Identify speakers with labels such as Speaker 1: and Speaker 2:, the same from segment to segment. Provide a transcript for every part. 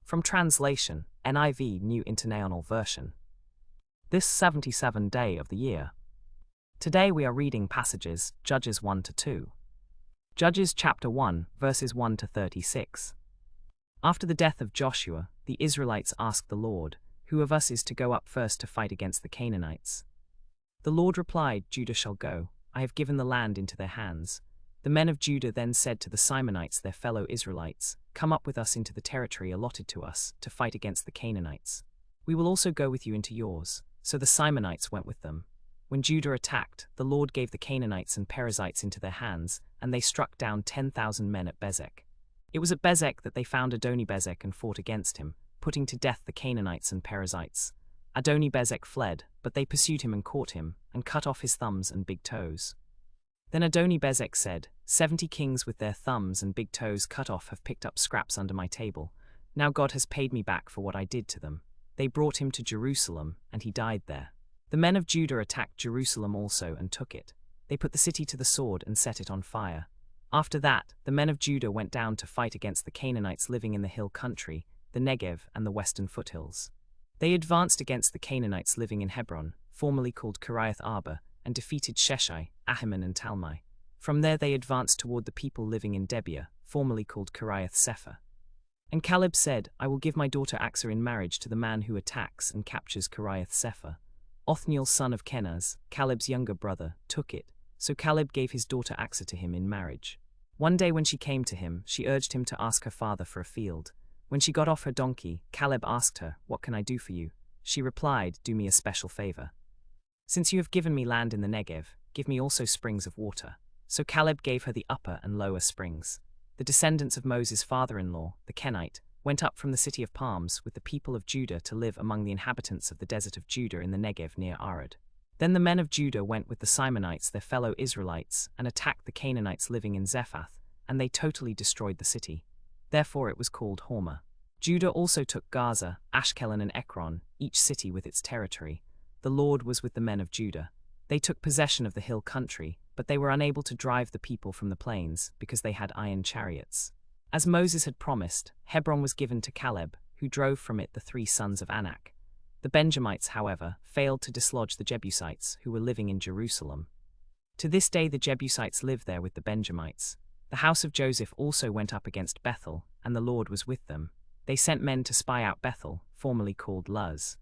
Speaker 1: From translation, NIV New International Version. This 77th day of the year. Today we are reading passages, Judges 1 to 2. Judges chapter 1, verses 1 to 36. After the death of Joshua, the Israelites asked the Lord, "Who of us is to go up first to fight against the Canaanites?" The Lord replied, "Judah shall go. I have given the land into their hands." The men of Judah then said to the Simonites, their fellow Israelites, "Come up with us into the territory allotted to us, to fight against the Canaanites. We will also go with you into yours." So the Simonites went with them. When Judah attacked, the Lord gave the Canaanites and Perizzites into their hands, and they struck down 10,000 men at Bezek. It was at Bezek that they found Adoni-Bezek and fought against him, putting to death the Canaanites and Perizzites. Adoni-Bezek fled, but they pursued him and caught him, and cut off his thumbs and big toes. Then Adoni-Bezek said, 70 kings with their thumbs and big toes cut off have picked up scraps under my table. Now God has paid me back for what I did to them. They brought him to Jerusalem, and he died there. The men of Judah attacked Jerusalem also and took it. They put the city to the sword and set it on fire. After that, the men of Judah went down to fight against the Canaanites living in the hill country, the Negev and the western foothills. They advanced against the Canaanites living in Hebron, formerly called Kiriath Arba, and defeated Sheshai, Ahiman and Talmai. From there they advanced toward the people living in Debir, formerly called Kiriath Sepher. And Caleb said, "I will give my daughter Achsah in marriage to the man who attacks and captures Kiriath Sepher." Othniel son of Kenaz, Caleb's younger brother, took it, so Caleb gave his daughter Achsah to him in marriage. One day when she came to him, she urged him to ask her father for a field. When she got off her donkey, Caleb asked her, "What can I do for you?" She replied, "Do me a special favor. Since you have given me land in the Negev, give me also springs of water." So Caleb gave her the upper and lower springs. The descendants of Moses' father-in-law, the Kenite, went up from the city of palms with the people of Judah to live among the inhabitants of the desert of Judah in the Negev near Arad. Then the men of Judah went with the Simonites, their fellow Israelites, and attacked the Canaanites living in Zephath, and they totally destroyed the city. Therefore it was called Hormah. Judah also took Gaza, Ashkelon and Ekron, each city with its territory. The Lord was with the men of Judah. They took possession of the hill country, but they were unable to drive the people from the plains, because they had iron chariots. As Moses had promised, Hebron was given to Caleb, who drove from it the 3 sons of Anak. The Benjamites, however, failed to dislodge the Jebusites, who were living in Jerusalem. To this day the Jebusites live there with the Benjamites. The house of Joseph also went up against Bethel, and the Lord was with them. They sent men to spy out Bethel, formerly called Luz.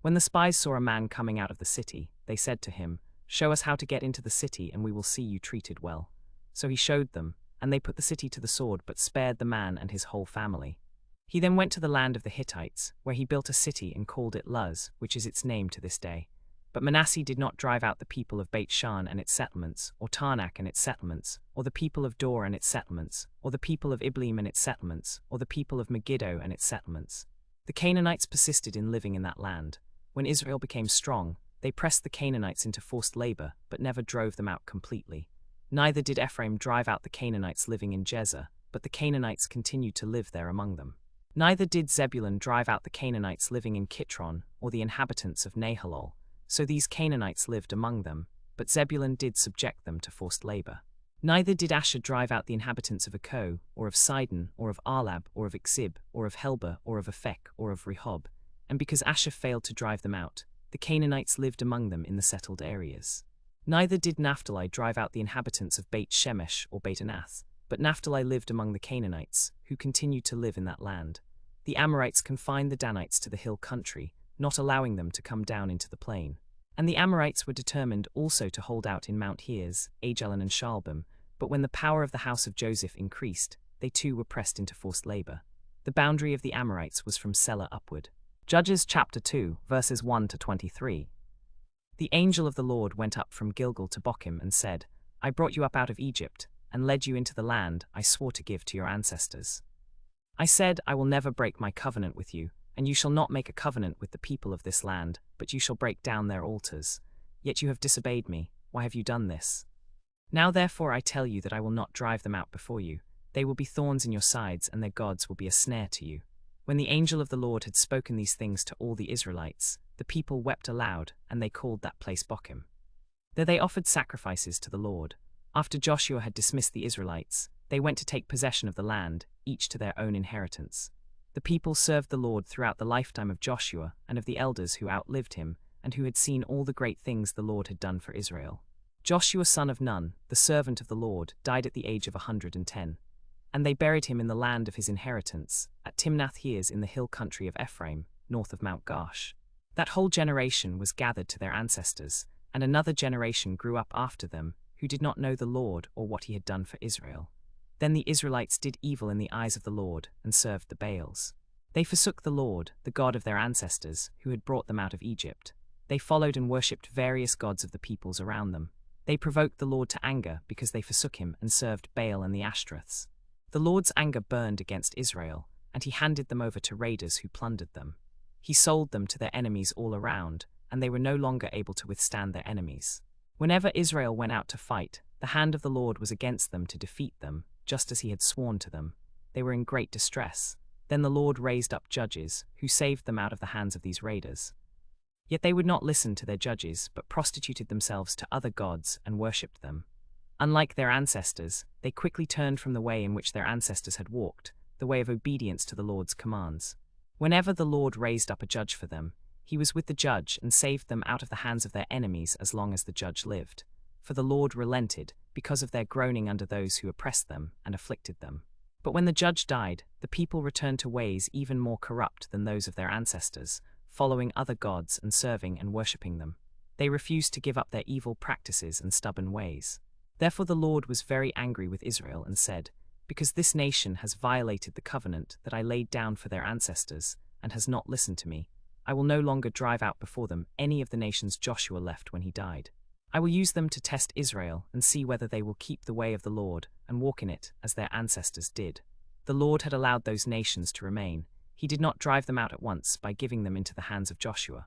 Speaker 1: When the spies saw a man coming out of the city, they said to him, "Show us how to get into the city, and we will see you treated well." So he showed them, and they put the city to the sword, but spared the man and his whole family. He then went to the land of the Hittites, where he built a city and called it Luz, which is its name to this day. But Manasseh did not drive out the people of Beit-Shan and its settlements, or Taanach and its settlements, or the people of Dor and its settlements, or the people of Ibleam and its settlements, or the people of Megiddo and its settlements. The Canaanites persisted in living in that land. When Israel became strong, they pressed the Canaanites into forced labor, but never drove them out completely. Neither did Ephraim drive out the Canaanites living in Jezer, but the Canaanites continued to live there among them. Neither did Zebulun drive out the Canaanites living in Kitron, or the inhabitants of Nahalol. So these Canaanites lived among them, but Zebulun did subject them to forced labor. Neither did Asher drive out the inhabitants of Akko, or of Sidon, or of Arlab, or of Ixib, or of Helba, or of Aphek, or of Rehob. And because Asher failed to drive them out, the Canaanites lived among them in the settled areas. Neither did Naphtali drive out the inhabitants of Beit Shemesh or Beit Anath, but Naphtali lived among the Canaanites, who continued to live in that land. The Amorites confined the Danites to the hill country, not allowing them to come down into the plain. And the Amorites were determined also to hold out in Mount Heres, Ajalon and Shaalbim, but when the power of the house of Joseph increased, they too were pressed into forced labor. The boundary of the Amorites was from Selah upward. Judges chapter 2, verses 1 to 23. The angel of the Lord went up from Gilgal to Bochim and said, "I brought you up out of Egypt, and led you into the land I swore to give to your ancestors. I said, I will never break my covenant with you, and you shall not make a covenant with the people of this land, but you shall break down their altars. Yet you have disobeyed me. Why have you done this? Now therefore I tell you that I will not drive them out before you. They will be thorns in your sides, and their gods will be a snare to you." When the angel of the Lord had spoken these things to all the Israelites, the people wept aloud, and they called that place Bochim. There they offered sacrifices to the Lord. After Joshua had dismissed the Israelites, they went to take possession of the land, each to their own inheritance. The people served the Lord throughout the lifetime of Joshua and of the elders who outlived him and who had seen all the great things the Lord had done for Israel. Joshua son of Nun, the servant of the Lord, died at the age of 110. And they buried him in the land of his inheritance, at Timnath-Heres in the hill country of Ephraim, north of Mount Gaash. That whole generation was gathered to their ancestors, and another generation grew up after them, who did not know the Lord or what he had done for Israel. Then the Israelites did evil in the eyes of the Lord, and served the Baals. They forsook the Lord, the God of their ancestors, who had brought them out of Egypt. They followed and worshipped various gods of the peoples around them. They provoked the Lord to anger because they forsook him and served Baal and the Ashtoreths. The Lord's anger burned against Israel, and he handed them over to raiders who plundered them. He sold them to their enemies all around, and they were no longer able to withstand their enemies. Whenever Israel went out to fight, the hand of the Lord was against them to defeat them, just as he had sworn to them. They were in great distress. Then the Lord raised up judges, who saved them out of the hands of these raiders. Yet they would not listen to their judges, but prostituted themselves to other gods and worshipped them. Unlike their ancestors, they quickly turned from the way in which their ancestors had walked, the way of obedience to the Lord's commands. Whenever the Lord raised up a judge for them, he was with the judge and saved them out of the hands of their enemies as long as the judge lived. For the Lord relented, because of their groaning under those who oppressed them and afflicted them. But when the judge died, the people returned to ways even more corrupt than those of their ancestors, following other gods and serving and worshipping them. They refused to give up their evil practices and stubborn ways. Therefore the Lord was very angry with Israel and said, "Because this nation has violated the covenant that I laid down for their ancestors, and has not listened to me, I will no longer drive out before them any of the nations Joshua left when he died. I will use them to test Israel and see whether they will keep the way of the Lord and walk in it as their ancestors did." The Lord had allowed those nations to remain. He did not drive them out at once by giving them into the hands of Joshua.